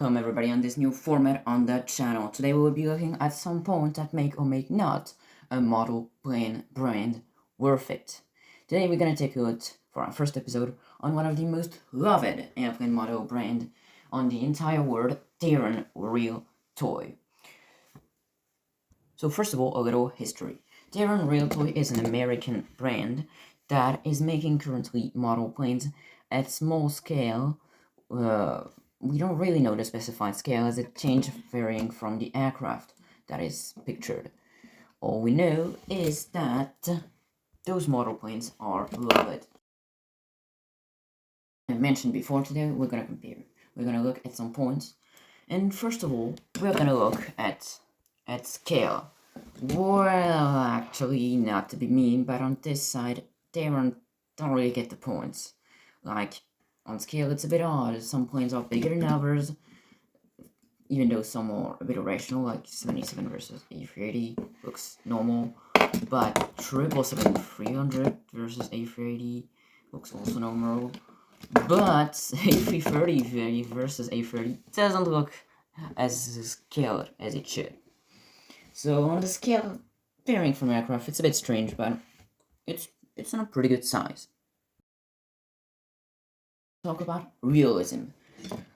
Welcome everybody on this new format on the channel. Today we will be looking at some points that make or make not a model plane brand worth it. Today we're gonna take a look for our first episode on one of the most loved airplane model brand on the entire world, Daron Realtoy. So first of all, a little history. Daron Realtoy is an American brand that is making currently model planes at small scale. We don't really know the specified scale as it changes varying from the aircraft that is pictured. All we know is that those model planes are loved. I mentioned before, today we're gonna compare. We're gonna look at some points, and first of all, we're gonna look at scale. Well, actually, not to be mean, but on this side, they don't really get the points. Like, on scale, it's a bit odd. Some planes are bigger than others, even though some are a bit irrational, like 77 versus A380 looks normal. But 777-300 versus A380 looks also normal. But A330 versus A330 doesn't look as scaled as it should. So on the scale, varying from aircraft, it's a bit strange, but it's in a pretty good size. Talk about realism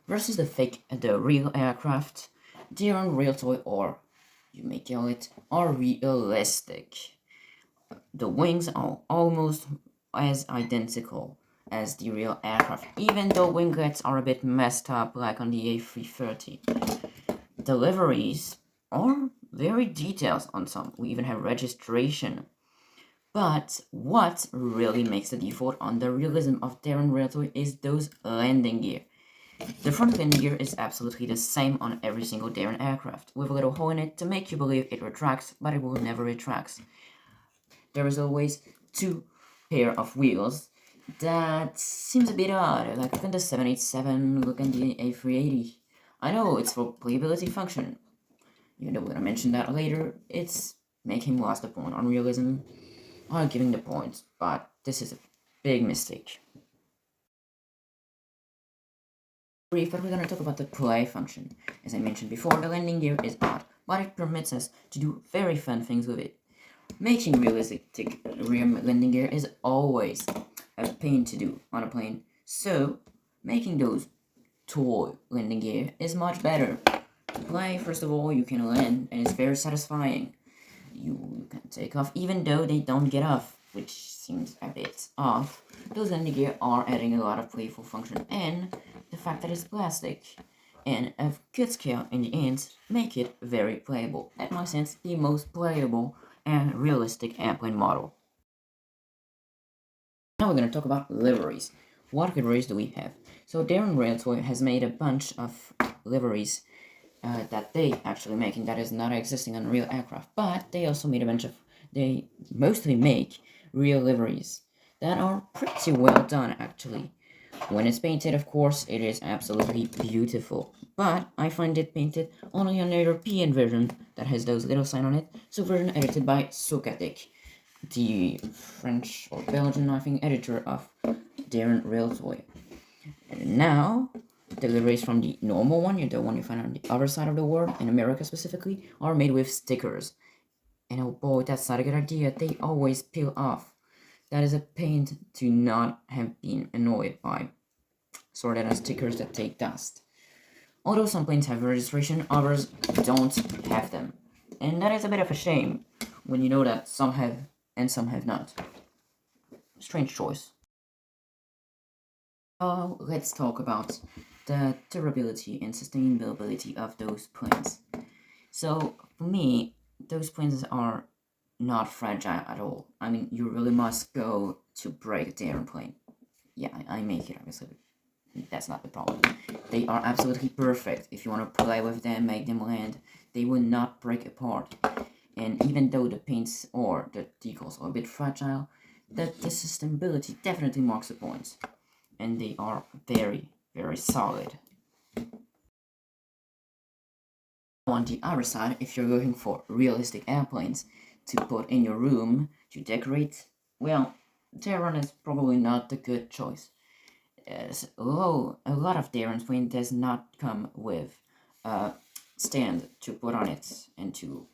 versus the real aircraft. Daron Realtoy, or you may call it, are realistic. The wings are almost as identical as the real aircraft, even though winglets are a bit messed up like on the A330. The liveries are very detailed on some. We even have registration. But what really makes the default on the realism of Daron Realtoy is those landing gear. The front landing gear is absolutely the same on every single Daron aircraft, with a little hole in it to make you believe it retracts, but it will never retract. There is always two pair of wheels. That seems a bit odd. Like look at the 787, look at the A380. I know it's for playability function. Even though we're gonna mention that later, it's making lost the point on realism. I'm giving the points, but this is a big mistake. Brief, but we're gonna talk about the play function. As I mentioned before, the landing gear is odd, but it permits us to do very fun things with it. Making realistic rear landing gear is always a pain to do on a plane, so making those toy landing gear is much better. To play, first of all, you can land, and it's very satisfying. You can take off even though they don't get off, which seems a bit off. Those landing gear are adding a lot of playful function, and the fact that it's plastic and a good scale in the end make it very playable. At my sense, the most playable and realistic airplane model. Now we're going to talk about liveries. What liveries do we have? So Daron Realtoy has made a bunch of liveries that they actually make, and that is not existing on real aircraft, but they also made a bunch of, they mostly make real liveries that are pretty well done actually. When it's painted, of course, it is absolutely beautiful, but I find it painted only on the European version that has those little sign on it, so version edited by Socatic, the French or Belgian, I think, editor of Daron Realtoy. And now the liveries from the normal one, the one you find on the other side of the world, in America specifically, are made with stickers. And oh boy, that's not a good idea. They always peel off. That is a pain to not have been annoyed by. Sorted as stickers that take dust. Although some planes have registration, others don't have them. And that is a bit of a shame when you know that some have and some have not. Strange choice. Let's talk about the durability and sustainability of those planes. So, for me, those planes are not fragile at all. I mean, you really must go to break the airplane. Yeah, I make it, obviously. That's not the problem. They are absolutely perfect. If you want to play with them, make them land, they will not break apart. And even though the paints or the decals are a bit fragile, the sustainability definitely marks the points. And they are very, very solid. On the other side, if you're looking for realistic airplanes to put in your room to decorate, well, Daron is probably not the good choice. a lot of the airplane does not come with a stand to put on it and to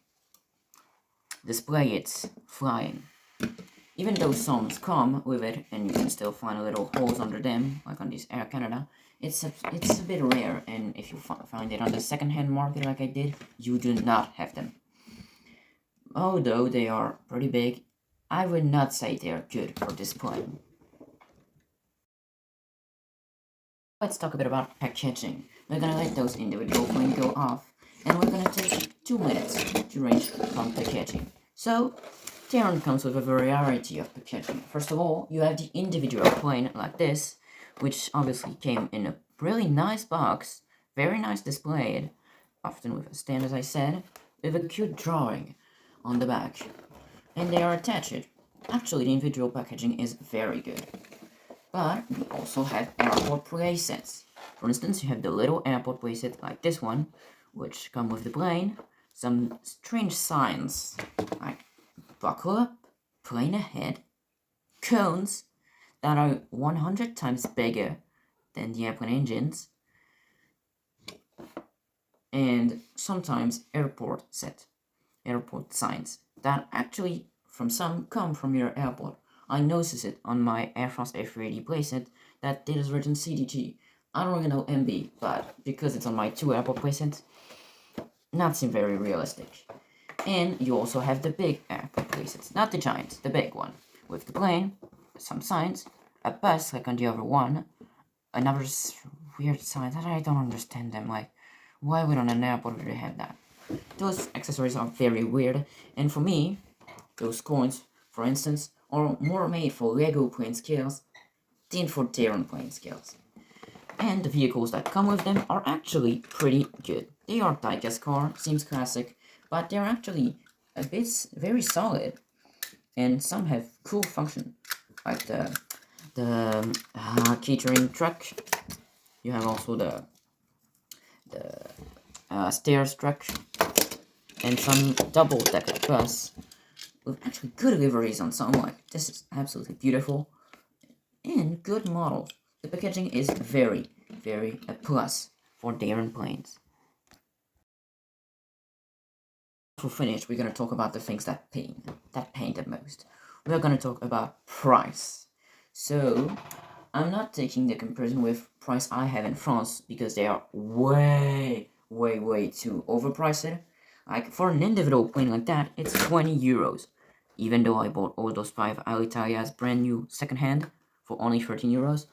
display its flying. Even though some come with it, and you can still find little holes under them, like on this Air Canada, it's a bit rare, and if you find it on the second-hand market like I did, you do not have them. Although they are pretty big, I would not say they are good for display. Let's talk a bit about packaging. We're gonna let those individual planes go off, and we're gonna take 2 minutes to range on packaging. So, Daron comes with a variety of packaging. First of all, you have the individual plane like this, which obviously came in a really nice box, very nice displayed, often with a stand as I said, with a cute drawing on the back. And they are attached. Actually, the individual packaging is very good. But we also have airport playsets. For instance, you have the little airport playset like this one, which come with the plane, some strange signs like buckle up, plane ahead, cones that are 100 times bigger than the airplane engines, and sometimes airport signs that actually from some come from your airport. I noticed it on my Air France A380 playset that it is written CDG. I don't really know MB, but because it's on my 2 airport playsets, not seem very realistic. And you also have the big airport playsets, not the giant, the big one, with the plane, some signs, a bus like on the other one, another weird sign that I don't understand them, like, why would on an airport would they have that? Those accessories are very weird, and for me, those coins, for instance, are more made for Lego plane scales than for Daron plane scales. And the vehicles that come with them are actually pretty good. They are diecast car, seems classic, but they're actually a bit very solid, and some have cool function, like the catering truck. You have also the stairs truck, and some double-decker bus with actually good liveries on some. Like, this is absolutely beautiful and good models. The packaging is very, very a plus for Daron planes. To finish, we're gonna talk about the things that pain the most. We're gonna talk about price. So, I'm not taking the comparison with price I have in France because they are way too overpriced. Like, for an individual plane like that, it's 20 euros. Even though I bought all those 5 Alitalia's brand new secondhand for only 13 euros.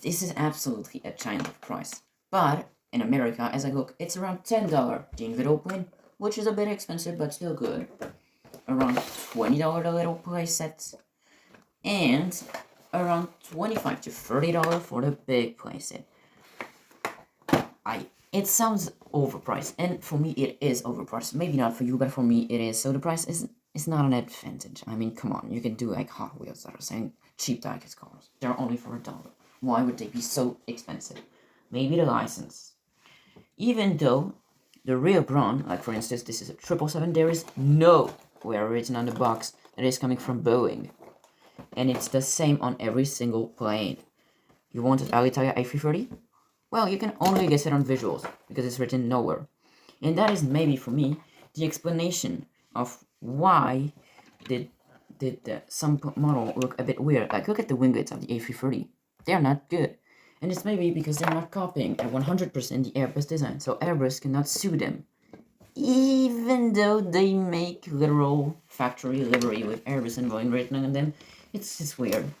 This is absolutely a giant price. But in America, as I look, it's around $10 the individual plane, which is a bit expensive but still good. Around $20 the little play sets, and around $25 to $30 for the big playset. It sounds overpriced, and for me it is overpriced. Maybe not for you, but for me it is. So the price is not an advantage. I mean, come on, you can do like Hot Wheels that are saying cheap diecast cars. They're only for $1. Why would they be so expensive? Maybe the license. Even though the real brand, like for instance, this is a 777, there is no where written on the box that is coming from Boeing. And it's the same on every single plane. You want an Alitalia A330? Well, you can only guess it on visuals, because it's written nowhere. And that is maybe, for me, the explanation of why did some model look a bit weird. Like, look at the winglets of the A330. They're not good. And it's maybe because they're not copying at 100% the Airbus design, so Airbus cannot sue them. Even though they make literal factory livery with Airbus and Boeing written on them, it's just weird.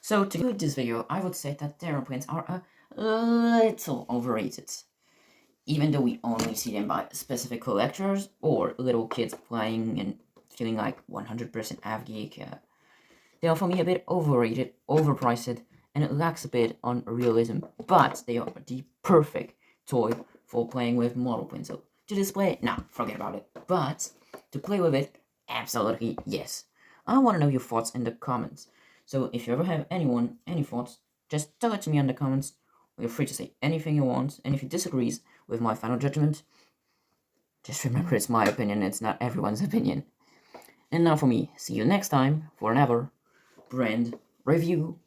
So to conclude this video, I would say that airplanes are a little overrated. Even though we only see them by specific collectors or little kids playing and feeling like 100% avgeek, they are for me a bit overrated, overpriced, and it lacks a bit on realism, but they are the perfect toy for playing with model planes. So to display it, nah, forget about it. But to play with it, absolutely yes. I want to know your thoughts in the comments. So if you ever have any thoughts, just tell it to me in the comments. Feel free to say anything you want, and if you disagree with my final judgment, just remember it's my opinion, it's not everyone's opinion. And now for me, see you next time for another brand review